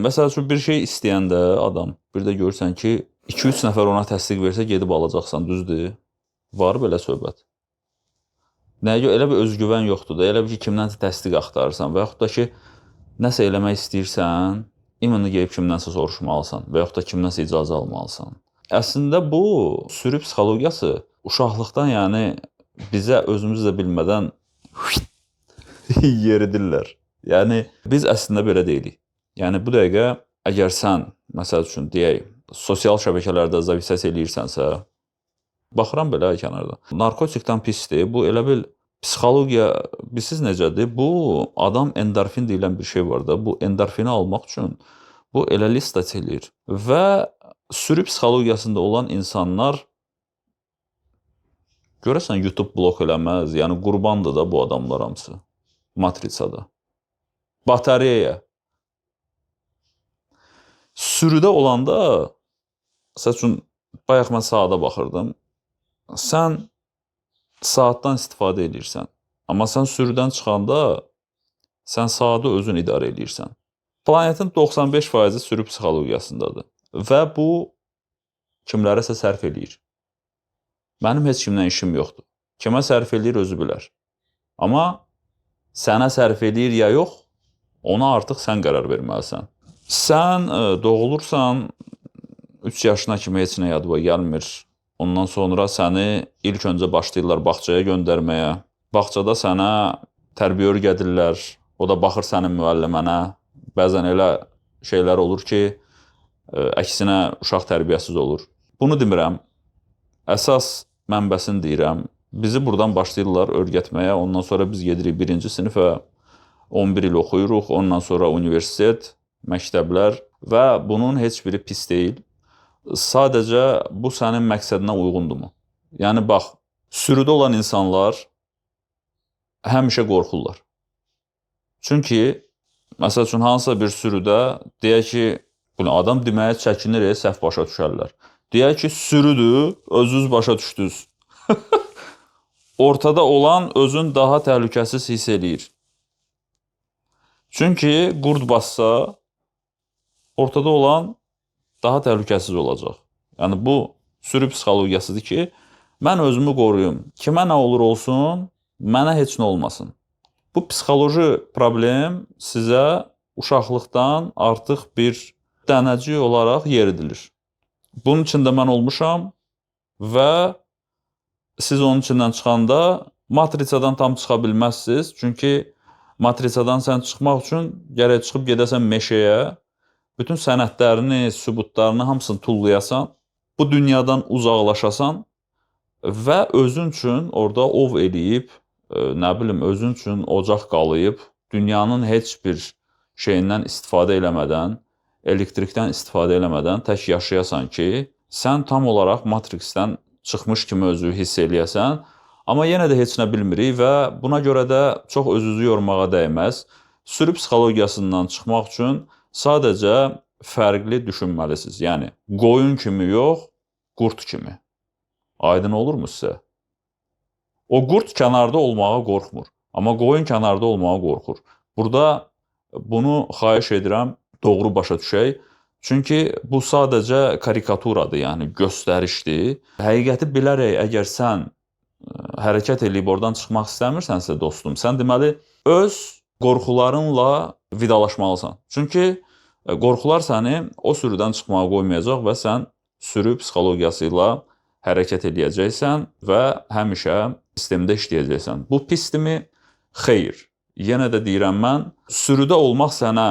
Məsəl üçün bir şey istəyəndə adam, bir də görürsən ki, 2-3 nəfər ona təsdiq versə gedib alacaqsan, düzdür? Var belə söhbət. Nəyə görə? Elə bir özgüvən yoxdur da, elə bir ki, kimdənsə təsdiq axtarırsan və yaxud da ki, nəsə eləmək istəyirsən, imенно gedib kimdənsə soruşmalısan və yaxud da kimdənsə icazə almalısan. Əslində bu sürü psixologiyası uşaqlıqdan, yəni bizə özümüz də bilmədən yeridirlər. Yəni biz əslində belə deyilik. Yəni bu dəqiqə əgər sən məsəl üçün deyək, sosial şəbəkələrdə zavisət eləyirsənsə, baxıram belə kənarda. Narkotikdən pisdir. Bu elə bil psixologiya bilirsiz necədir? Bu adam endorfin deyilən bir şey var da. Bu endorfini almaq üçün bu elə listət eləyir və sürü psixologiyasında olan insanlar görəsən YouTube blok eləməz. Yəni qurbandır da bu adamlar hamısı. Matritsada. Batareya. Sürüdə olanda, məsəl üçün, bayaq mən saata baxırdım. Sən saatdan istifadə edirsən. Amma sən sürüdən çıxanda, sən saatı özün idarə edirsən. Planetin 95% sürü psixologiyasındadır. Və bu kimlərəsə sərf eləyir. Mənim heç kimdən işim yoxdur. Kimə sərf eləyir özü bilər. Amma sənə sərf eləyir ya yox, ona artıq sən qərar verməlisən. Sən doğulursan, 3 yaşına kimi heç nə yadıma gəlmir. Ondan sonra səni ilk öncə başlayırlar bağçaya göndərməyə. Bağçada sənə tərbiyə öyrədirlər. O da baxır sənin müəllimənə. Bəzən elə şeylər olur ki, əksinə uşaq tərbiyəsiz olur. Bunu demirəm. Əsas mənbəsini deyirəm. Bizi buradan başlayırlar öyrətməyə. Ondan sonra biz gedirik 1-ci sinifə. 11 il oxuyuruq. Ondan sonra universitet, məktəblər və bunun heç biri pis deyil. Sadəcə bu sənin məqsədinə uyğundurmu? Yəni bax, sürüdə olan insanlar həmişə qorxurlar. Çünki məsəl üçün hansısa bir sürüdə deyək ki, bunu adam deməyə çəkinir, səhv başa düşərlər. Deyək ki, sürüdür, özünüz başa düşdünüz. Ortada olan özün daha təhlükəsiz hiss eləyir. Çünki qurd bassa, ortada olan daha təhlükəsiz olacaq. Yəni bu sürü psixologiyasıdır ki, mən özümü qoruyum. Kimə nə olur olsun, mənə heç nə olmasın. Bu psixoloji problem sizə uşaqlıqdan artıq bir dənəcik olaraq yeridilir. Bunun içində mən olmuşam və siz onun içindən çıxanda matrisadan tam çıxa bilməzsiniz. Çünki matrisadan sən çıxmaq üçün gərək çıxıb gedəsən meşəyə, bütün sənədlərini, sübutlarını hamısını tullayasan, bu dünyadan uzaqlaşasan və özün üçün orada ov eləyib, nə bilim, özün üçün ocaq qalayıb, dünyanın heç bir şeyindən istifadə eləmədən, elektrikdən istifadə eləmədən tək yaşayasan ki, sən tam olaraq matrixdən çıxmış kimi özü hiss eləyəsən, amma yenə də heç nə bilmirik və buna görə də çox özünüzü yormağa dəyməz. Sürü psixologiyasından çıxmaq üçün sadəcə fərqli düşünməlisiniz. Yəni, qoyun kimi yox, qurd kimi. Aydın olurmu sizə? O qurd kənarda olmağa qorxmur. Amma qoyun kənarda olmağa qorxur. Burada bunu xahiş edirəm, doğru başa düşək. Çünki bu sadəcə karikaturadır, yəni göstərişdir. Həqiqəti bilərək, əgər sən hərəkət edib oradan çıxmaq istəmirsənsə, dostum, sən deməli öz qorxularınla vidalaşmalısan. Çünki qorxular səni o sürüdən çıxmağa qoymayacaq və sən sürü psixologiyası ilə hərəkət edəcəksən və həmişə sistemdə işləyəcəksən. Bu pisdirmi? Xeyr. Yenə də deyirəm mən, sürüdə olmaq sənə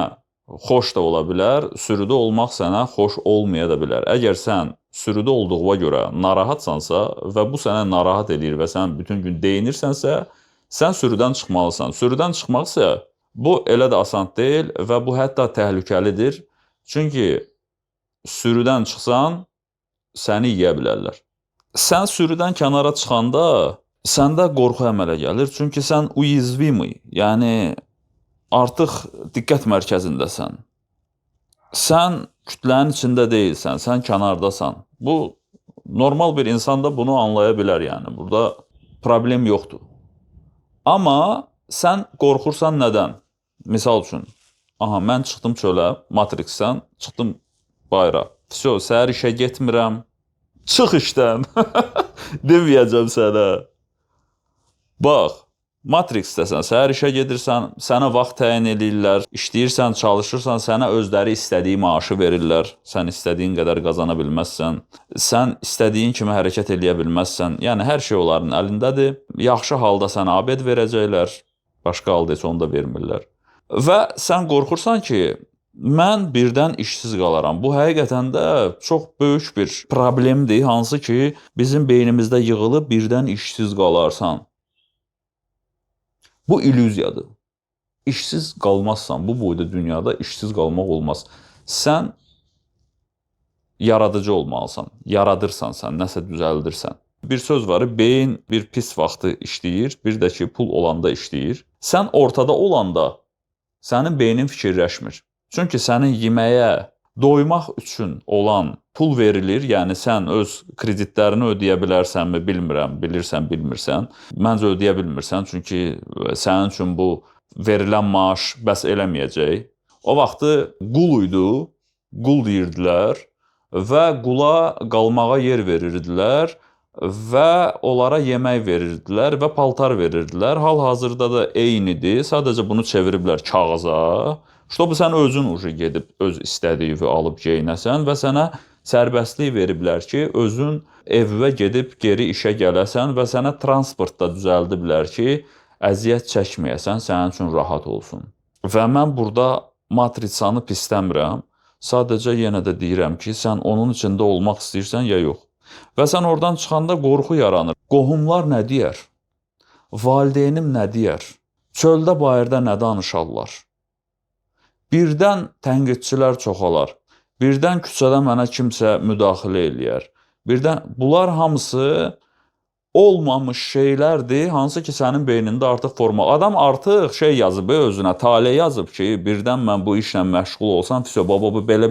xoş da ola bilər, sürüdə olmaq sənə xoş olmaya da bilər. Əgər sən sürüdə olduğuna görə narahatsansa və bu sənə narahat edir və sən bütün gün deyinirsənsə, sən sürüdən çıxmalısan. Sürüdən çıxmaq isə bu elə də asan deyil və bu hətta təhlükəlidir. Çünki sürüdən çıxsan, səni yeyə bilərlər. Sən sürüdən kənara çıxanda səndə qorxu əmələ gəlir. Çünki sən uyizvimi, yəni artıq diqqət mərkəzindəsən. Sən kütlənin içində deyilsən, sən kənardasan. Bu, normal bir insan da bunu anlaya bilər, yəni. Burada problem yoxdur. Amma sən qorxursan nədən? Misal üçün, Aha, mən çıxdım çölə, Matrixdən, çıxdım bayıra. Vəsə, səhər işə getmirəm. Çıx işdən. Deməyəcəm sənə. Bax, Matrixdəsən, səhər işə gedirsən, sənə vaxt təyin eləyirlər, işləyirsən, çalışırsan, sənə özləri istədiyi maaşı verirlər. Sən istədiyin qədər qazana bilməzsən. Sən istədiyin kimi hərəkət eləyə bilməzsən. Yəni, hər şey onların əlindədir. Yaxşı halda sənə abed verəcəklər, başqa halda heç onu da vermirlər. Və sən qorxursan ki, mən birdən işsiz qalaram. Bu həqiqətən də çox böyük bir problemdir, hansı ki, bizim beynimizdə yığılıb birdən işsiz qalarsan. Bu illüziyadır. İşsiz qalmazsan, bu boyda dünyada işsiz qalmaq olmaz. Sən yaradıcı olmalısan, yaradırsan sən, nəsə düzəldirsən. Bir söz var, beyin bir pis vaxtı işləyir, bir də ki, pul olanda işləyir. Sən ortada olanda sənin beynin fikirləşmir. Çünki sənin yeməyə, doymaq üçün olan pul verilir, yəni sən öz kreditlərini ödəyə bilərsənmi, bilmirəm, bilirsən, bilmirsən. Məncə ödəyə bilmirsən, çünki sənin üçün bu verilən maaş bəs eləməyəcək. O vaxtı qul idi, qul deyirdilər və qula qalmağa yer verirdilər və onlara yemək verirdilər və paltar verirdilər. Hal-hazırda da eynidir, sadəcə bunu çeviriblər kağıza. Bu sən özün gedib öz istədiyi alıb geyinəsən və sənə sərbəstlik veriblər ki, özün evə gedib geri işə gələsən və sənə transportda düzəldiblər ki, əziyyət çəkməyəsən, sənin üçün rahat olsun. Və mən burada matrisanı pisləmirəm, sadəcə yenə də deyirəm ki, sən onun içində olmaq istəyirsən ya yox. Və sən oradan çıxanda qorxu yaranır. Qohumlar nə deyər? Valideynim nə deyər? Çöldə bayırda nə danışarlar? Birdən tənqidçilər çoxalar. Birdən küçədə mənə kimsə müdaxilə eləyər. Birdən bunlar hamısı olmamış şeylərdir, hansı ki sənin beynində artıq forma. Adam artıq yazıb özünə, tale yazıb ki, birdən mən bu işlə məşğul olsam, baba bu belə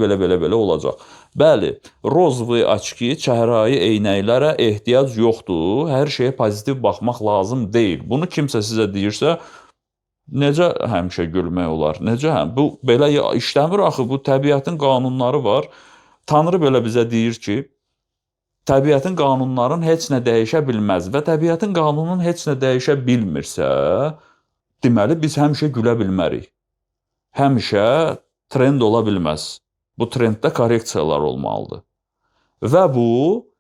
olacaq. Bəli, rozvoy açki, çəhrayı eynəklərə ehtiyac yoxdur. Hər şeyə pozitiv baxmaq lazım deyil. Bunu kimsə sizə deyirsə, necə həmişə gülmək olar? Necə? Bu belə işləmir axı, bu təbiətin qanunları var. Tanrı belə bizə deyir ki, təbiətin qanunların heç nə dəyişə bilməz və təbiətin qanunun heç nə dəyişə bilmirsə, deməli biz həmişə gülə bilmərik. Həmişə trend ola bilməz. Bu trenddə korreksiyalar olmalıdır. Və bu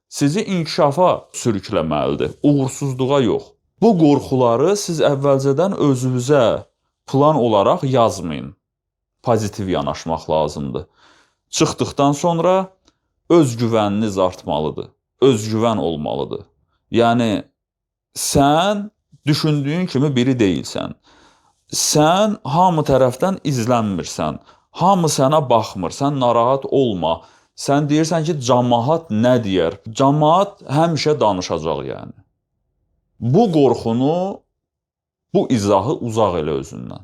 sizi inkişafa sürükləməlidir, uğursuzluğa yox. Bu qorxuları siz əvvəlcədən özünüzə plan olaraq yazmayın. Pozitiv yanaşmaq lazımdır. Çıxdıqdan sonra özgüvəniniz artmalıdır. Özgüvən olmalıdır. Yəni, sən düşündüyün kimi biri deyilsən. Sən hamı tərəfdən izlənmirsən. Hamı sənə baxmır, sən narahat olma. Sən deyirsən ki, cəmaət nə deyər? Cəmaət həmişə danışacaq yəni. Bu qorxunu, bu izahı uzaq elə özündən.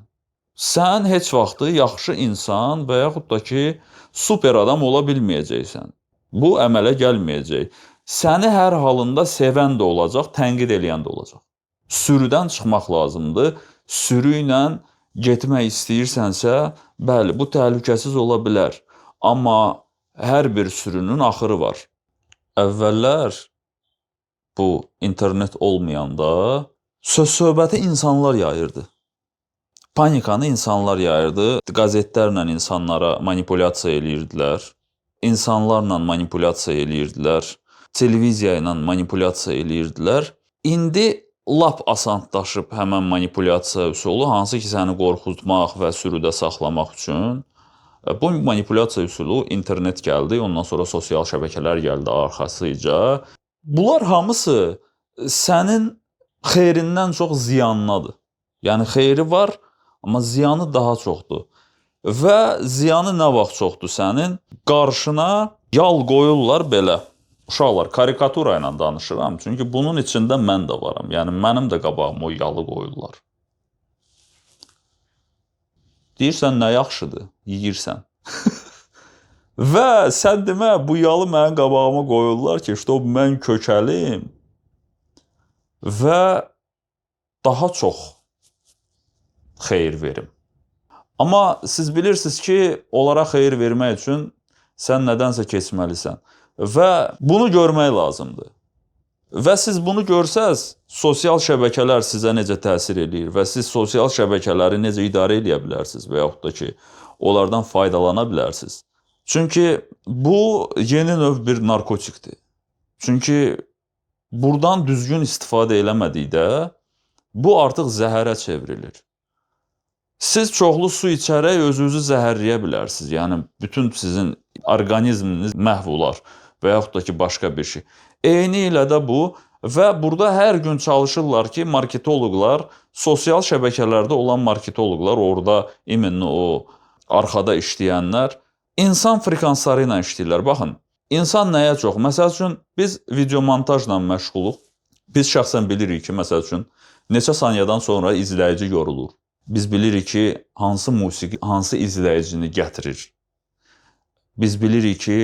Sən heç vaxtı yaxşı insan və yaxud da ki, super adam ola bilməyəcəksən. Bu əmələ gəlməyəcək. Səni hər halında sevən də olacaq, tənqid eləyən də olacaq. Sürüdən çıxmaq lazımdır. Sürü ilə getmək istəyirsənsə, bəli, bu təhlükəsiz ola bilər. Amma hər bir sürünün axırı var. Əvvəllər bu internet olmayanda söz-söhbəti insanlar yayırdı. Panikanı insanlar yayırdı. Qazetlərlə insanlara manipulyasiya eləyirdilər. İnsanlarla manipulyasiya eləyirdilər. Televiziya ilə manipulyasiya eləyirdilər. İndi lap asanlaşıb həmən manipulyasiya üsulu, hansı ki səni qorxutmaq və sürüdə saxlamaq üçün. Bu manipulyasiya üsulu internet gəldi, ondan sonra sosial şəbəkələr gəldi arxasıca. Bunlar hamısı sənin xeyrindən çox ziyanınadır. Yəni xeyri var, amma ziyanı daha çoxdur. Və ziyanı nə vaxt çoxdur sənin? Qarşına yal qoyurlar belə. Uşaqlar, karikatura ilə danışıram, çünki bunun içində mən də varam. Yəni mənim də qabağıma o yalı qoyurlar. Deyirsən, nə yaxşıdır? Yeyirsən. Və sən demə, bu yalı mənim qabağıma qoyurlar ki, mən kökəlim və daha çox xeyir verim. Amma siz bilirsiniz ki, onlara xeyir vermək üçün sən nədənsə keçməlisən və bunu görmək lazımdır. Və siz bunu görsəz, sosial şəbəkələr sizə necə təsir eləyir və siz sosial şəbəkələri necə idarə edə bilərsiniz və yaxud da ki, onlardan faydalana bilərsiniz. Çünki bu yeni növ bir narkotikdir. Çünki buradan düzgün istifadə eləmədikdə bu artıq zəhərə çevrilir. Siz çoxlu su içərək özünüzü zəhərləyə bilərsiniz. Yəni bütün sizin orqanizminiz məhv olar və yaxud da ki, başqa bir şey. Eyni ilə də bu və burada hər gün çalışırlar ki, marketoloqlar, sosial şəbəkələrdə olan marketoloqlar, orada iminli o arxada işləyənlər insan frekansları ilə işləyirlər. Baxın, insan nəyə çox? Məsəl üçün biz video montajla məşğuluq. Biz şəxsən bilirik ki, məsəl üçün neçə saniyədən sonra izləyici yorulur. Biz bilirik ki, hansı musiqi hansı izləyicini gətirir. Biz bilirik ki,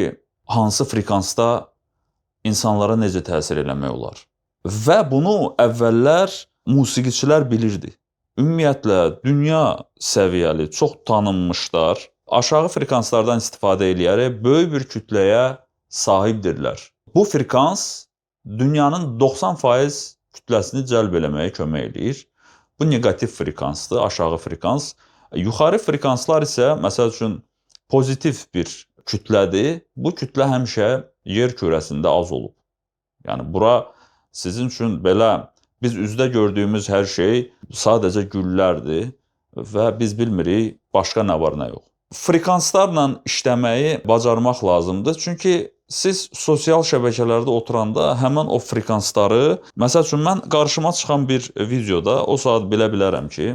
hansı frekansda insanlara necə təsir eləmək olar. Və bunu əvvəllər musiqiçilər bilirdi. Ümumiyyətlə, dünya səviyyəli, çox tanınmışlar, aşağı frekanslardan istifadə edərək böyük bir kütləyə sahibdirlər. Bu frekans dünyanın 90% kütləsini cəlb eləməyə kömək edir. Bu negativ frekansdır, aşağı frekans. Yuxarı frekanslar isə, məsəl üçün, pozitiv bir kütlədir. Bu kütlə həmişə yer kürəsində az olub. Yəni, bura sizin üçün belə, biz üzdə gördüyümüz hər şey sadəcə güllərdir və biz bilmirik, başqa nə var, nə yox. Frekanslarla işləməyi bacarmaq lazımdır. Çünki siz sosial şəbəkələrdə oturanda həmən o frekansları, məsəl üçün, mən qarşıma çıxan bir videoda o saat bilə bilərəm ki,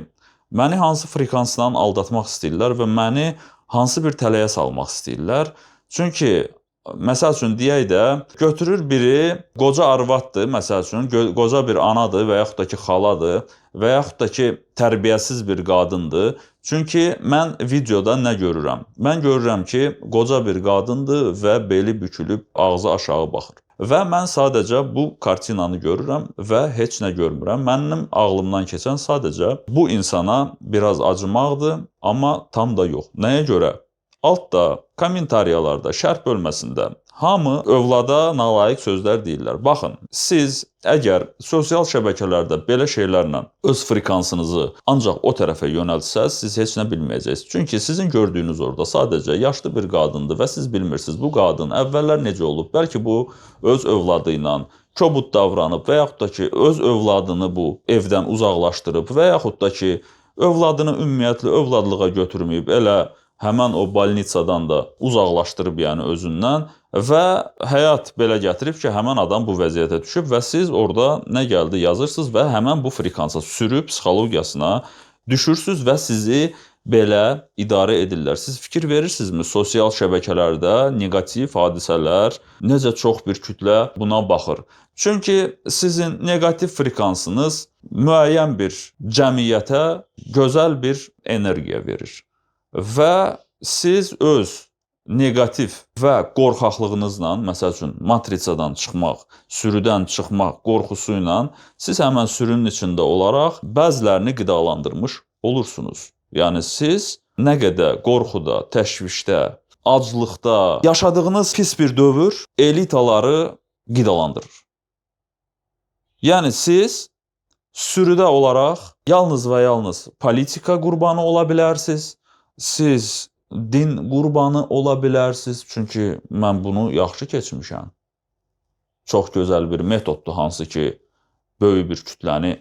məni hansı frekansla aldatmaq istəyirlər və məni hansı bir tələyə salmaq istəyirlər. Çünki, məsəl üçün, deyək də, götürür biri, qoca arvaddır, məsəl üçün, qoca bir anadır və yaxud da ki, xaladır və yaxud da ki, tərbiyəsiz bir qadındır. Çünki mən videoda nə görürəm? Mən görürəm ki, qoca bir qadındır və beli bükülüb, ağzı aşağı baxır. Və mən sadəcə bu kartinanı görürəm və heç nə görmürəm. Mənim ağlımdan keçən sadəcə bu insana biraz acımaqdır, amma tam da yox. Nəyə görə? Altda, kommentariyalarda, şərh bölməsində hamı övlada nalayiq sözlər deyirlər. Baxın, siz əgər sosial şəbəkələrdə belə şeylərlə öz frekansınızı ancaq o tərəfə yönəltsəz, siz heç nə bilməyəcəksiniz. Çünki sizin gördüyünüz orada sadəcə yaşlı bir qadındır və siz bilmirsiniz, bu qadın əvvəllər necə olub. Bəlkə bu öz övladı ilə kobud davranıb və yaxud da ki, öz övladını bu evdən uzaqlaşdırıb və yaxud da ki, övladını ümumiyyətlə övladlığa götürməyib, elə həmən o balnitsadan da uzaqlaşdırıb, yəni özündən və həyat belə gətirib ki, həmən adam bu vəziyyətə düşüb və siz orada nə gəldi yazırsınız və həmən bu frekansa sürüb psixologiyasına düşürsünüz və sizi belə idarə edirlər. Siz fikir verirsinizmi, sosial şəbəkələrdə negativ hadisələr, necə çox bir kütlə buna baxır. Çünki sizin negativ frekansınız müəyyən bir cəmiyyətə gözəl bir energiya verir. Və siz öz negativ və qorxaqlığınızla, məsəl üçün, matrisadan çıxmaq, sürüdən çıxmaq qorxusu ilə siz həmən sürünün içində olaraq bəzilərini qidalandırmış olursunuz. Yəni, siz nə qədər qorxuda, təşvişdə, aclıqda yaşadığınız pis bir dövr elitaları qidalandırır. Yəni, siz sürüdə olaraq yalnız və yalnız politika qurbanı ola bilərsiniz. Siz din qurbanı ola bilərsiniz, çünki mən bunu yaxşı keçmişəm. Çox gözəl bir metoddur, hansı ki, böyük bir kütləni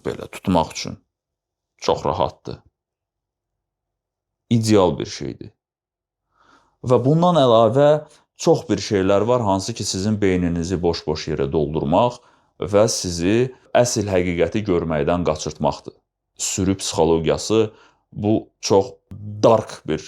belə tutmaq üçün çox rahatdır. İdeal bir şeydir. Və bundan əlavə çox bir şeylər var, hansı ki, sizin beyninizi boş-boş yerə doldurmaq və sizi əsl həqiqəti görməkdən qaçırtmaqdır. Sürü psixologiyası bu çox dark bir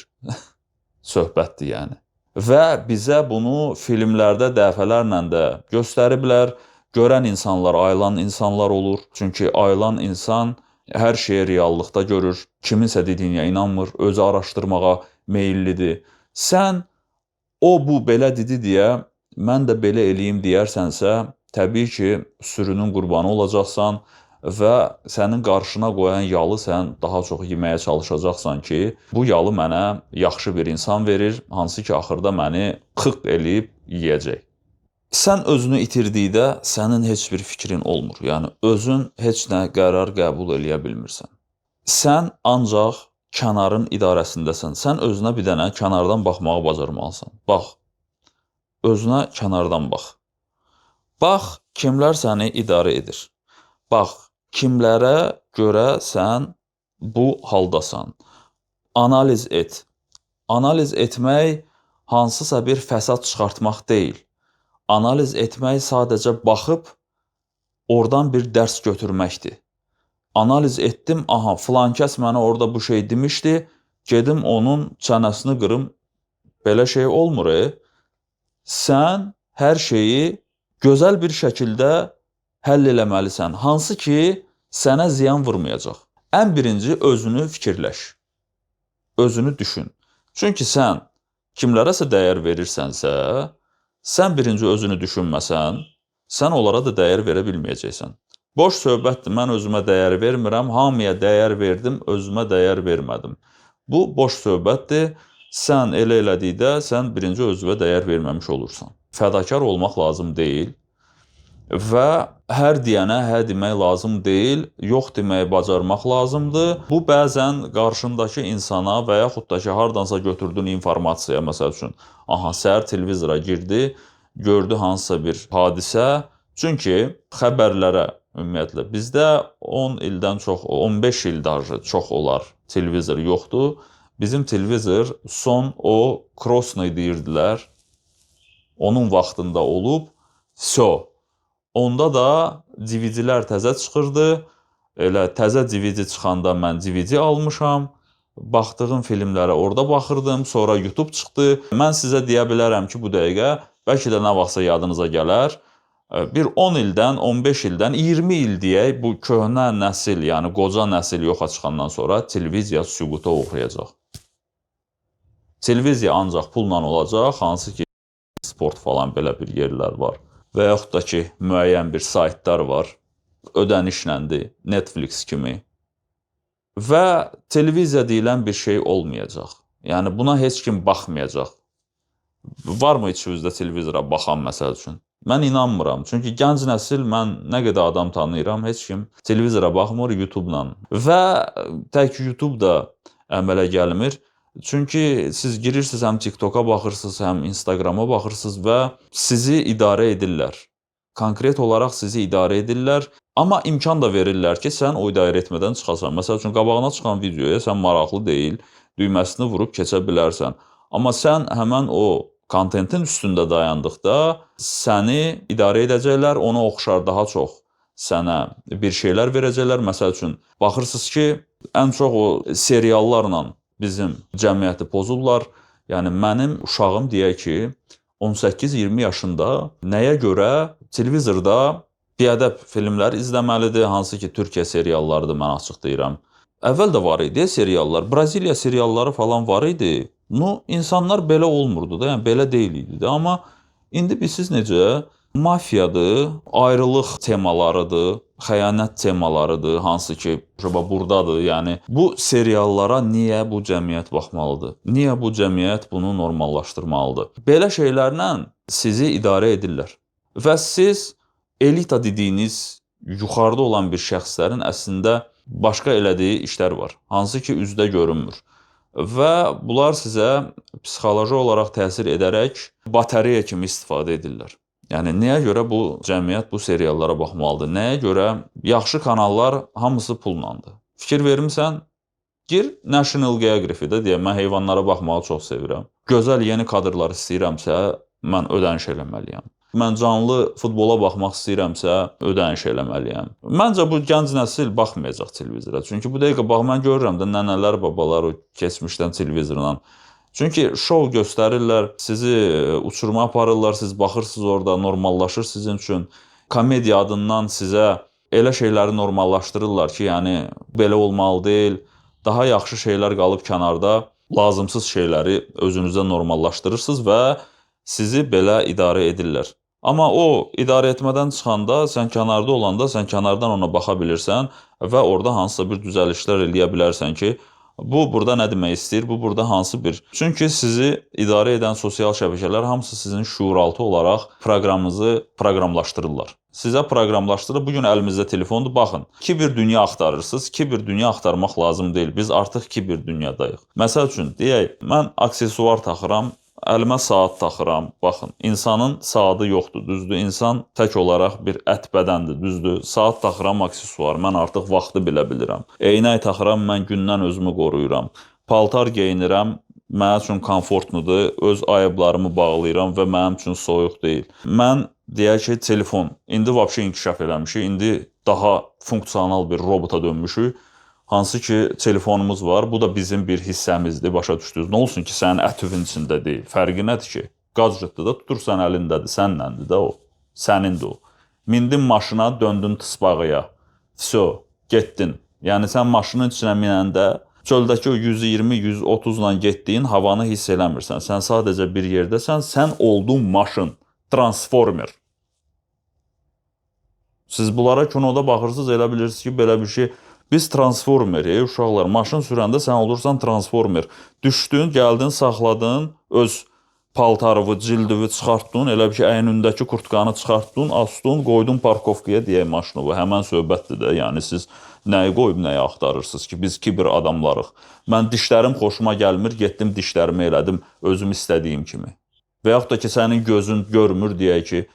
söhbətdir, yəni. Və bizə bunu filmlərdə dəfələrlə də göstəriblər. Görən insanlar ayılan insanlar olur. Çünki ayılan insan hər şeyi reallıqda görür. Kiminsə dediyinə inanmır, özü araşdırmağa meyillidir. Sən o bu belə dedi deyə, mən də belə eləyim deyərsənsə, təbii ki, sürünün qurbanı olacaqsan və sənin qarşına qoyan yalı sən daha çox yeməyə çalışacaqsan ki, bu yalı mənə yaxşı bir insan verir, hansı ki, axırda məni xıq eləyib yeyəcək. Sən özünü itirdikdə sənin heç bir fikrin olmur. Yəni, özün heç nə qərar qəbul eləyə bilmirsən. Sən ancaq kənarın idarəsindəsən. Sən özünə bir dənə kənardan baxmağı bacarmalısan. Bax, özünə kənardan bax. Bax, kimlər səni idarə edir. Bax, kimlərə görə sən bu haldasan. Analiz et. Analiz etmək hansısa bir fəsad çıxartmaq deyil. Analiz etmək sadəcə baxıb, oradan bir dərs götürməkdir. Analiz etdim, aha, filan kəs mənə orada bu şey demişdi, gedim onun çənəsini qırım, belə şey olmur. Sən hər şeyi gözəl bir şəkildə həll eləməlisən, hansı ki, sənə ziyan vurmayacaq. Ən birinci özünü fikirləş, özünü düşün. Çünki sən kimlərəsə dəyər verirsənsə, sən birinci özünü düşünməsən, sən onlara da dəyər verə bilməyəcəksən. Boş söhbətdir, mən özümə dəyər vermirəm, hamıya dəyər verdim, özümə dəyər vermədim. Bu, boş söhbətdir, sən elə elədikdə, sən birinci özünə dəyər verməmiş olursan. Fədakar olmaq lazım deyil və hər deyənə hə demək lazım deyil, yox deməyi bacarmaq lazımdır. Bu, bəzən qarşındakı insana və yaxud da ki, hardansa götürdüyün informasiya, məsəl üçün, aha, səhər televizora girdi, gördü hansısa bir hadisə. Çünki xəbərlərə, ümumiyyətlə, bizdə 10 ildən çox, 15 ildən çox olar televizor yoxdur. Bizim televizor son o Krosnoy deyirdilər, onun vaxtında olub, onda da DVD-lər təzə çıxırdı. Elə təzə DVD çıxanda mən DVD almışam. Baxdığım filmlərə orada baxırdım. Sonra YouTube çıxdı. Mən sizə deyə bilərəm ki, bu dəqiqə bəlkə də nə vaxtsa yadınıza gələr. Bir 10 ildən, 15 ildən, 20 il deyək, bu köhnə nəsil, yəni qoca nəsil yoxa çıxandan sonra televiziya süquta uğrayacaq. Televiziya ancaq pulla olacaq, hansı ki, sport falan belə bir yerlər var. Və yaxud da ki, müəyyən bir saytlar var, ödənişləndir, Netflix kimi. Və televiziya deyilən bir şey olmayacaq. Yəni, buna heç kim baxmayacaq. Varmı içinizdə televizora baxan, məsəl üçün? Mən inanmıram. Çünki gənc nəsil, mən nə qədər adam tanıyıram, heç kim televizora baxmır YouTube-la. Və tək YouTube da əmələ gəlmir. Çünki siz girirsiniz, həm TikToka baxırsınız, həm Instagrama baxırsınız və sizi idarə edirlər. Konkret olaraq sizi idarə edirlər, amma imkan da verirlər ki, sən o idarə etmədən çıxasan. Məsəl üçün, qabağına çıxan videoya sən maraqlı deyil, düyməsini vurub keçə bilərsən. Amma sən həmən o kontentin üstündə dayandıqda səni idarə edəcəklər, ona oxşar daha çox sənə bir şeylər verəcəklər. Məsəl üçün, baxırsınız ki, ən çox o seriallarla bizim cəmiyyəti pozurlar. Yəni, mənim uşağım deyək ki, 18-20 yaşında nəyə görə televizorda biədəb filmlər izləməlidir, hansı ki, Türkiyə seriallarıdır, mən açıq deyirəm. Əvvəl də var idi seriallar, Braziliya serialları falan var idi. İnsanlar belə olmurdu da, yəni belə deyil idi. Amma indi bilirsiniz necə? Mafiyadır, ayrılıq temalarıdır, xəyanət temalarıdır, hansı ki, buradadır. Yəni, bu seriallara niyə bu cəmiyyət baxmalıdır? Niyə bu cəmiyyət bunu normallaşdırmalıdır? Belə şeylərlə sizi idarə edirlər. Və siz elita dediyiniz, yuxarıda olan bir şəxslərin əslində başqa elədiyi işlər var, hansı ki, üzdə görünmür. Və bunlar sizə psixoloji olaraq təsir edərək batareya kimi istifadə edirlər. Yəni, nəyə görə bu cəmiyyət bu seriallara baxmalıdır? Nəyə görə yaxşı kanallar hamısı pullandır? Fikir vermirsən? Gir National Geography-də deyək, mən heyvanlara baxmağı çox sevirəm. Gözəl yeni kadrlar istəyirəmsə, mən ödəniş eləməliyəm. Mən canlı futbola baxmaq istəyirəmsə, ödəniş eləməliyəm. Məncə bu gənc nəsil baxmayacaq televizora. Çünki bu dəqiqə bax, mən görürəm də nənələr, babalar o keçmişdən televizorla. Çünki şov göstərirlər, sizi uçuruma aparırlar, siz baxırsınız orada, normallaşır sizin üçün. Komediya adından sizə elə şeyləri normallaşdırırlar ki, yəni belə olmalı deyil. Daha yaxşı şeylər qalıb kənarda, lazımsız şeyləri özünüzdə normallaşdırırsınız və sizi belə idarə edirlər. Amma o idarə etmədən çıxanda, sən kənarda olanda, sən kənardan ona baxa bilirsən və orada hansısa bir düzəlişlər eləyə bilərsən ki, bu burada nə demək istəyir, bu burada hansı bir... Çünki sizi idarə edən sosial şəbəkələr hamısı sizin şuuraltı olaraq proqramınızı proqramlaşdırırlar. Sizə proqramlaşdırıb, bugün əlimizdə telefondur, baxın, kiber dünya axtarırsınız, kiber dünya axtarmaq lazım deyil, biz artıq kiber dünyadayıq. Məsəl üçün, deyək, mən aksesuar taxıram, əlimə saat taxıram, baxın, insanın saatı yoxdur, düzdür, insan tək olaraq bir ət bədəndir, düzdür, saat taxıram, aksesuar, mən artıq vaxtı bilə bilirəm. Eynək taxıram, mən gündən özümü qoruyuram. Paltar geyinirəm, mənim üçün komfortludur, öz ayıblarımı bağlayıram və mənim üçün soyuq deyil. Mən deyək ki, telefon, indi vəbşə inkişaf eləmişik, indi daha funksional bir robota dönmüşük. Hansı ki, telefonumuz var, bu da bizim bir hissəmizdir, başa düşdünüz. Nə olsun ki, sənin ətivin içində deyil. Fərqi nədir ki? Qazcıqdır da, tutursan əlindədir, sənləndir də o, sənindir o. Mindin maşına, döndün tısbağıya, vəsə, getdin. Yəni, sən maşının içinə minəndə, çöldəki o 120-130 ilə getdiyin havanı hiss eləmirsən. Sən sadəcə bir yerdəsən, sən oldun maşın, transformer. Siz bunlara kinoda baxırsınız, elə bilirsiniz ki, belə bir şey. Biz transformer, uşaqlar, maşın sürəndə sən olursan transformer. Düşdün, gəldin, saxladın, öz paltarıvı, cildivı çıxartdın, elə bir ki, əynindəki kurtkanı çıxartdın, astın, qoydun parkovkaya deyək maşını. Həmən söhbətdir də, yəni siz nəyi qoyub, nəyi axtarırsınız ki, biz kiber adamlarıq. Mən dişlərim xoşuma gəlmir, getdim dişlərimi elədim özüm istədiyim kimi. Və yaxud da ki, sənin gözün görmür, deyək ki,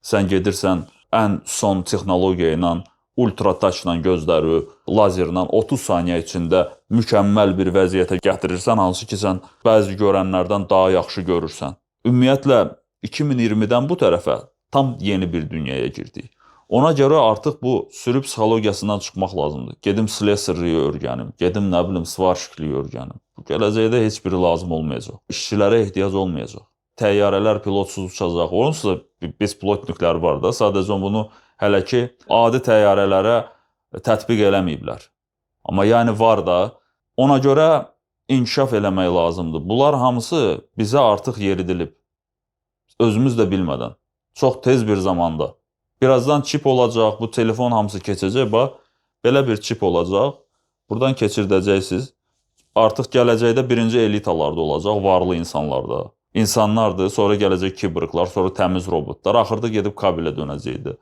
sən gedirsən ən son texnologiya ilə, ultrataçla gözləri, lazerlə 30 saniyə içində mükəmməl bir vəziyyətə gətirirsən, hansı ki, sən bəzi görənlərdən daha yaxşı görürsən. Ümumiyyətlə, 2020-dən bu tərəfə tam yeni bir dünyaya girdik. Ona görə artıq bu sürü psixologiyasından çıxmaq lazımdır. Gedim slesarlığı öyrənim, gedim nə bilim svarşikliyi öyrənim. Bu gələcəkdə heç biri lazım olmayacaq. İşçilərə ehtiyac olmayacaq. Təyyarələr pilotsuz uçacaq. Onsuz da bezpilotniklər var da, sadəcə bunu hələ ki adi təyyarələrə tətbiq eləməyiblər. Amma yəni var da, ona görə inkişaf eləmək lazımdır. Bunlar hamısı bizə artıq yeridilib. Özümüz də bilmədən. Çox tez bir zamanda. Birazdan çip olacaq, bu telefon hamısı keçəcək, bax, belə bir çip olacaq, buradan keçirdəcəksiniz. Artıq gələcəkdə birinci elitalarda olacaq, varlı insanlarda. İnsanlardır, sonra gələcək kibriklar, sonra təmiz robotlar, axırda gedib kabilə dönəcəkdir.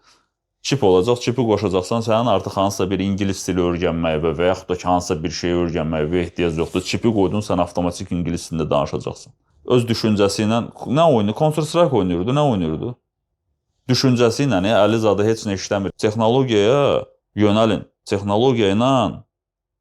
Çip olacaq, çipi qoşacaqsan, sənin artıq hansısa bir ingilis dili öyrənməyə və yaxud da ki, hansısa bir şey öyrənməyə ehtiyac yoxdur. Çipi qoydun, sən avtomatik ingilis dilində danışacaqsın. Öz düşüncəsi ilə, nə oyunu, Counter-Strike oynayırdı, nə oynayırdı? Düşüncəsi ilə, əli zadı heç nə işləmir. Texnologiyaya yönəlin, texnologiya ilə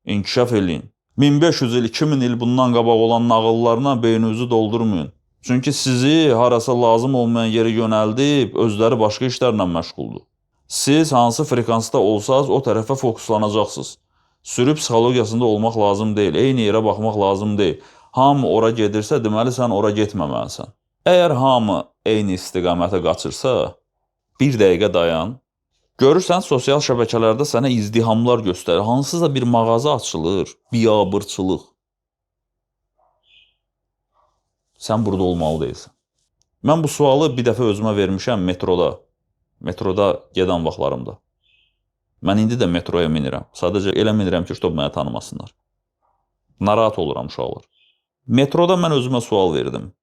inkişaf eləyin. 1500 il, 2000 il bundan qabaq olan nağıllarına beyninizi doldurmayın. Çünki sizi harasa lazım olmayan yeri yönəldib, özləri başqa işlərlə məşğuldur. Siz hansı frekansda olsanız, o tərəfə fokuslanacaqsınız. Sürü psixologiyasında olmaq lazım deyil, eyni yerə baxmaq lazım deyil. Hamı ora gedirsə, deməli sən ora getməməlisən. Əgər hamı eyni istiqamətə qaçırsa, bir dəqiqə dayan. Görürsən, sosial şəbəkələrdə sənə izdihamlar göstərir. Hansısa bir mağaza açılır, biabırçılıq. Sən burada olmalı deyilsən. Mən bu sualı bir dəfə özümə vermişəm metroda. Metroda gedən vaxtlarımda. Mən indi də metroya minirəm. Sadəcə elə minirəm ki, ştob mənə tanımasınlar. Narahat oluram uşaqlar. Metroda mən özümə sual verdim.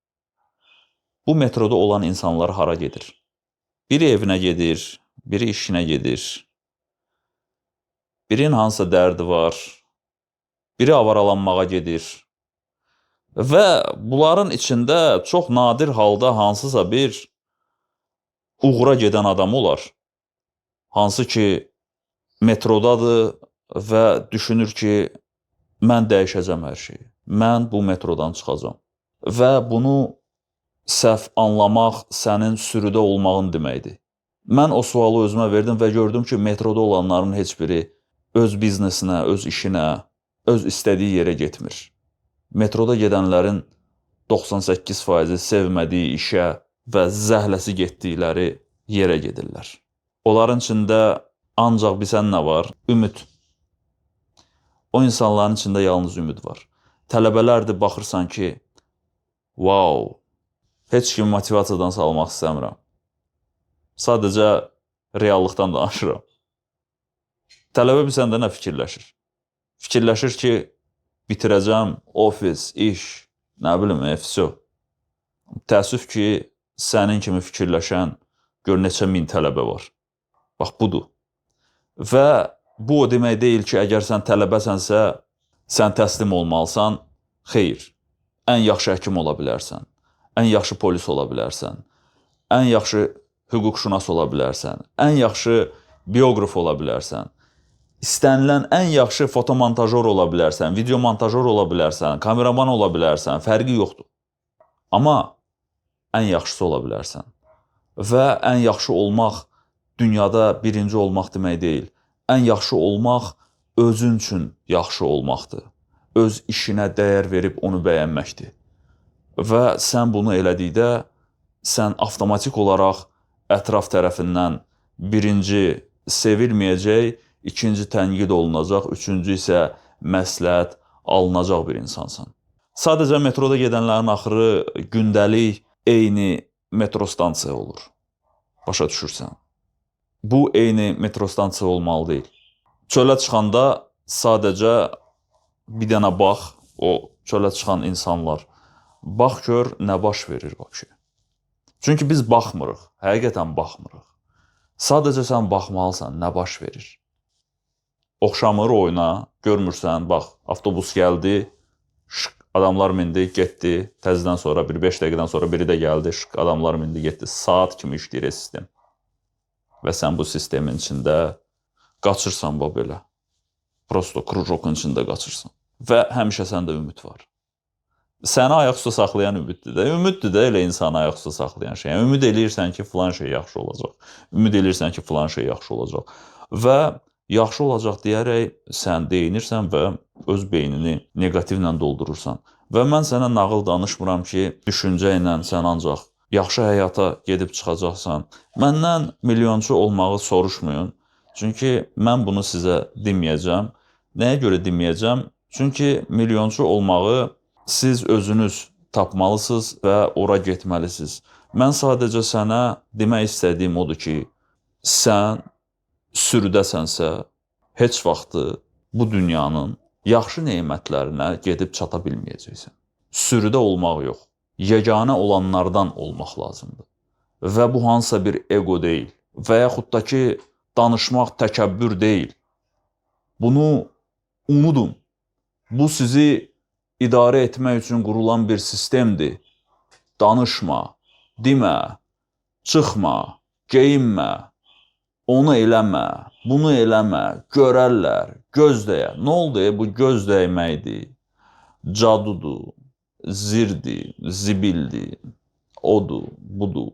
Bu metroda olan insanlar hara gedir? Biri evinə gedir, biri işinə gedir. Birinin hansısa dərdi var, biri avaralanmağa gedir. Və bunların içində çox nadir halda hansısa bir uğura gedən adam olar. Hansı ki, metrodadır və düşünür ki, mən dəyişəcəm hər şeyi. Mən bu metrodan çıxacam. Və bunu səhv anlamaq sənin sürüdə olmağın deməkdir. Mən o sualı özümə verdim və gördüm ki, metroda olanların heç biri öz biznesinə, öz işinə, öz istədiyi yerə getmir. Metroda gedənlərin 98% sevmədiyi işə və zəhləsi getdikləri yerə gedirlər. Onların içində ancaq bilsən nə var? Ümid. O insanların içində yalnız ümid var. Tələbələrdir, baxırsan ki, wow, heç kimi motivasiyadan salmaq istəmirəm. Sadəcə reallıqdan danışıram. Tələbə bilsən də nə fikirləşir? Fikirləşir ki, bitirəcəm, ofis, iş, nə bilim, vəsə. Təəssüf ki, sənin kimi fikirləşən gör neçə min tələbə var. Bax, budur. Və bu o demək deyil ki, əgər sən tələbəsənsə, sən təslim olmalısan. Xeyr, ən yaxşı həkim ola bilərsən, ən yaxşı polis ola bilərsən, ən yaxşı hüquqşünas ola bilərsən, ən yaxşı bioqraf ola bilərsən, istənilən ən yaxşı fotomontajör ola bilərsən, videomontajör ola bilərsən, kameraman ola bilərsən, fərqi yoxdur. Amma ən yaxşısı ola bilərsən. Və ən yaxşı olmaq dünyada birinci olmaq demək deyil. Ən yaxşı olmaq özün üçün yaxşı olmaqdır. Öz işinə dəyər verib onu bəyənməkdir. Və sən bunu elədikdə, sən avtomatik olaraq ətraf tərəfindən birinci sevilməyəcək, ikinci tənqid olunacaq, üçüncü isə məsləhət alınacaq bir insansan. Sadəcə metroda gedənlərin axırı gündəlik eyni metro stansiya olur. Başa düşürsən. Bu eyni metro stansiya olmalı deyil. Çölə çıxanda sadəcə bir dənə bax, o çölə çıxan insanlar. Bax gör, nə baş verir vəbşə. Çünki biz baxmırıq, həqiqətən baxmırıq. Sadəcə sən baxmalısan, nə baş verir. Oxşamır oyuna, görmürsən, bax, avtobus gəldi, şık, adamlar mindi, getdi, təzədən sonra, 5 dəqiqədən sonra biri də gəldi, şık, adamlar mindi, getdi. Saat kimi işləyir sistem. Və sən bu sistemin içində qaçırsan bu belə. Prosto krujokun içində qaçırsan. Və həmişə səndə ümid var. Səni ayaq üstə saxlayan ümiddir də. Ümiddir də elə insanı ayaq üstə saxlayan şey. Yəni, ümid eləyirsən ki, filan şey yaxşı olacaq. Ümid eləyirsən ki, filan şey yaxşı olacaq. Və yaxşı olacaq deyərək sən deyinirsən və öz beynini negativlə doldurursan. Və mən sənə nağıl danışmıram ki, düşüncə ilə sən ancaq yaxşı həyata gedib çıxacaqsan. Məndən milyonçu olmağı soruşmayın. Çünki mən bunu sizə deməyəcəm. Nəyə görə deməyəcəm? Çünki milyonçu olmağı siz özünüz tapmalısınız və ora getməlisiniz. Mən sadəcə sənə demək istədiyim odur ki, sən sürüdəsənsə, heç vaxtı bu dünyanın yaxşı nemətlərinə gedib çata bilməyəcəksən. Sürüdə olmaq yox, yeganə olanlardan olmaq lazımdır. Və bu hansısa bir ego deyil və yaxud da ki, danışmaq təkəbbür deyil. Bunu unudun. Bu sizi idarə etmək üçün qurulan bir sistemdir. Danışma, demə, çıxma, geyinmə, onu eləmə, bunu eləmə, görərlər, gözləyə. Nə oldu? Bu göz dəyməkdir, cadudur, zirdir, zibildir, odur, budur.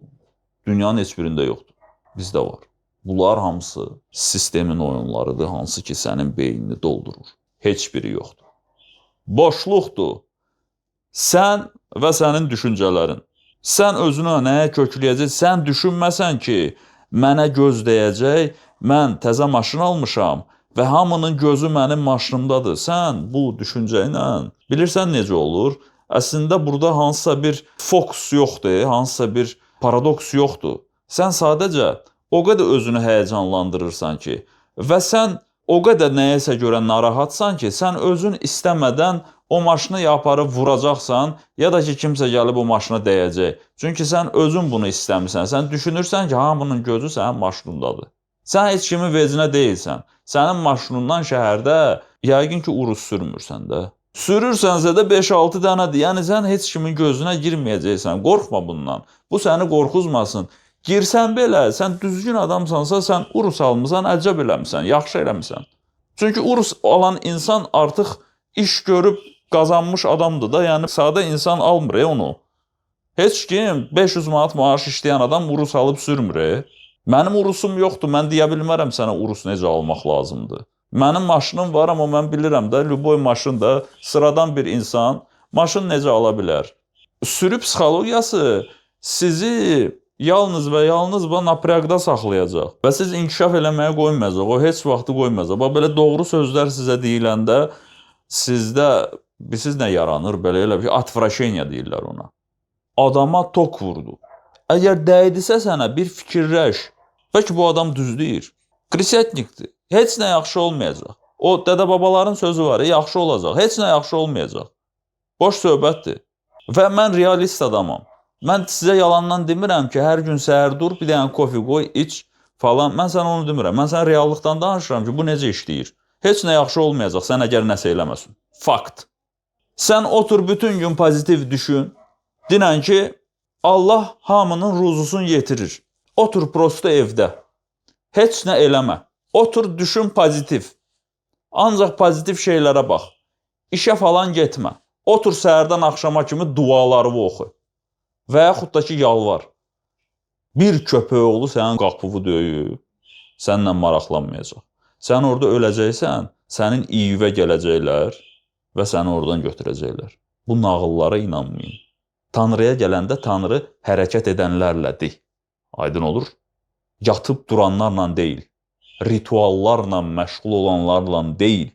Dünyanın heç birində yoxdur, bizdə var. Bunlar hamısı sistemin oyunlarıdır, hansı ki sənin beynini doldurur. Heç biri yoxdur. Boşluqdur. Sən və sənin düşüncələrin. Sən özünü nəyə kökləyəcək? Sən düşünməsən ki, mənə göz dəyəcək, mən təzə maşın almışam və hamının gözü mənim maşınımdadır. Sən bu düşüncə ilə bilirsən necə olur? Əslində burada hansısa bir fokus yoxdur, hansısa bir paradoks yoxdur. Sən sadəcə o qədər özünü həyəcanlandırırsan ki və sən o qədər nəyəsə görə narahatsan ki, sən özün istəmədən o maşını ya aparıb vuracaqsan, ya da ki, kimsə gəlib o maşına dəyəcək. Çünki sən özün bunu istəmirsən. Sən düşünürsən ki, hamının gözü sənin maşınındadır. Sən heç kimin vecinə deyilsən. Sənin maşınından şəhərdə yəqin ki, urus sürmürsən də. Sürürsənsə də 5-6 dənədir. Yəni, sən heç kimin gözünə girməyəcəksən. Qorxma bundan. Bu səni qorxuzmasın. Girsən belə, sən düzgün adamsansa, sən urus almısan, əcəb eləmirsən, yaxşı eləmirsən. Çünki urus alan insan artıq iş görüb qazanmış adamdır da, yəni sadə insan almır onu. Heç kim 500 manat maaş işləyən adam urus alıb sürmür. Mənim urusum yoxdur, mən deyə bilmərəm sənə urus necə almaq lazımdır. Mənim maşınım var, amma mən bilirəm də, lüboy maşın da sıradan bir insan maşın necə ala bilər. Sürü psixologiyası sizi yalnız və yalnız bu napraqda saxlayacaq və siz inkişaf eləməyə qoymayacaq, o heç vaxtı qoymayacaq. Bax, belə doğru sözlər sizə deyiləndə sizdə, bilirsiniz nə yaranır, belə elə bir atvrasheniya deyirlər ona. Adama tok vurdu. Əgər dəydisə sənə bir fikirləş. Bəlkə bu adam düz deyir. Krisetnikdir. Heç nə yaxşı olmayacaq. O dədə-babaların sözü var, yaxşı olacaq. Heç nə yaxşı olmayacaq. Boş söhbətdir. Və mən realist adamam. Mən sizə yalandan demirəm ki, hər gün səhər dur, bir dənə kofe qoy, iç falan. Mən sənə onu demirəm. Mən sənə reallıqdan danışıram ki, bu necə işləyir. Heç nə yaxşı olmayacaq, sən əgər nəsə eləməsin. Fakt. Sən otur bütün gün pozitiv düşün. Dinən ki, Allah hamının ruzusunu yetirir. Otur prosto evdə. Heç nə eləmə. Otur düşün pozitiv. Ancaq pozitiv şeylərə bax. İşə falan getmə. Otur səhərdən axşama kimi dualarını oxu. Və yaxud da ki, yalvar. Bir köpək oğlu sənin qapını döyüb, səninlə maraqlanmayacaq. Sən orada öləcəksən, sənin iyivə gələcəklər və səni oradan götürəcəklər. Bu nağıllara inanmayın. Tanrıya gələndə Tanrı hərəkət edənlərlədir. Aydın olur? Yatıb duranlarla deyil. Rituallarla məşğul olanlarla deyil.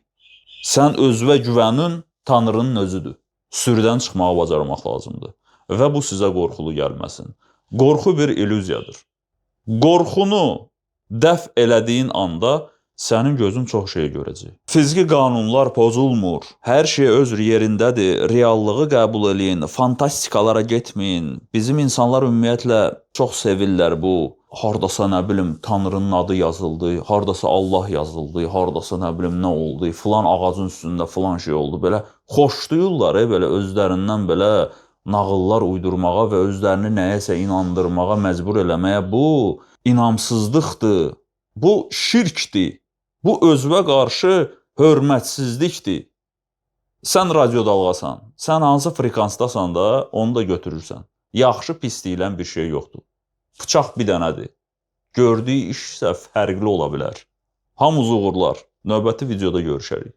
Sən özünə güvənin Tanrının özüdür. Sürüdən çıxmağı bacarmaq lazımdır. Və bu sizə qorxulu gəlməsin. Qorxu bir illüziyadır. Qorxunu dəf elədiyin anda sənin gözün çox şey görəcək. Fiziki qanunlar pozulmur. Hər şey öz yerindədir. Reallığı qəbul eləyin. Fantastikalara getməyin. Bizim insanlar ümumiyyətlə çox sevirlər bu. Hardasa nə bilim Tanrının adı yazıldı, hardasa Allah yazıldı, hardasa nə bilim nə oldu, filan ağacın üstündə filan şey oldu. Belə xoşlayırlar, belə özlərindən belə nağıllar uydurmağa və özlərini nəyəsə inandırmağa məcbur eləməyə. Bu inamsızlıqdır, bu şirkdir, bu özünə qarşı hörmətsizlikdir. Sən radio dalğasan, sən hansı frekansdasan da onu da götürürsən. Yaxşı pis deyilən bir şey yoxdur. Bıçaq bir dənədir. Gördüyü iş isə fərqli ola bilər. Hamınızı uğurlar. Növbəti videoda görüşərik.